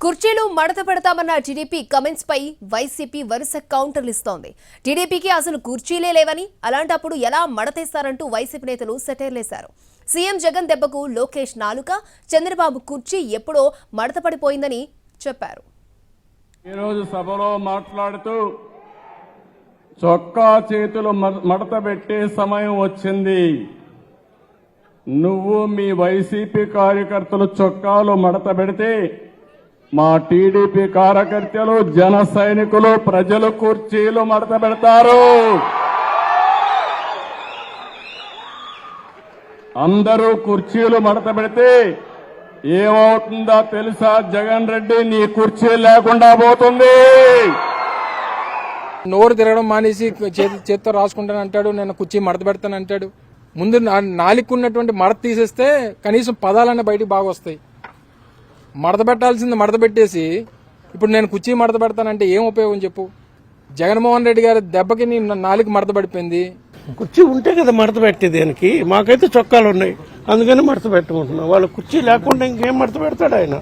కుర్చీలు మడత పెడతామన్న TDP comments పై YCP వరుస కౌంటర్లు ఇస్తోంది. టీడీపీకి అసలు కుర్చీలే లేవని, అలాంటప్పుడు ఎలా మడతేస్తారంటూ వైసీపీ నేతలు సెటైర్లేశారు. సీఎం జగన్ దెబ్బకు లోకేష్ నాలుక, చంద్రబాబు కుర్చీ ఎప్పుడో మడత పడిపోయిందని చెప్పారు. ఈ రోజు సభలో మాట్లాడుతూ చొక్కా చేతులు మడత పెట్టే సమయం వచ్చింది. నువ్వు మీ వైసీపీ కార్యకర్తలు చొక్కాలు మడత పెడితే మా టీడీపీ కార్యకర్తలు, జన సైనికులు, ప్రజలు కుర్చీలు మడత పెడతారు. అందరూ కుర్చీలు మడత పెడితే ఏమవుతుందో తెలుసా? జగన్ రెడ్డి నీ కుర్చీ లేకుండా పోతుంది. నోరు తిరగడం మానేసి చేత్తో రాసుకుంటాను అంటాడు, నేను కుర్చీ మడత పెడతాను అంటాడు. ముందు నాలుగున్నటువంటి మడత తీసేస్తే కనీసం పదాలన్నీ బయటికి బాగా వస్తాయి. మడత పెట్టాల్సింది మడత పెట్టేసి ఇప్పుడు నేను కుర్చీ మడత పెడతానంటే ఏం ఉపయోగం చెప్పు? జగన్మోహన్ రెడ్డి గారి దెబ్బకి నీ నాలుగు మడత పడిపోయింది. కుర్చీ ఉంటే కదా మడత పెట్టేది. దానికి మాకైతే చొక్కాలు ఉన్నాయి, అందుకని మడత పెట్టుకుంటున్నాం. వాళ్ళ కుర్చీ లేకుండా ఇంకేం మడత పెడతాడు ఆయన?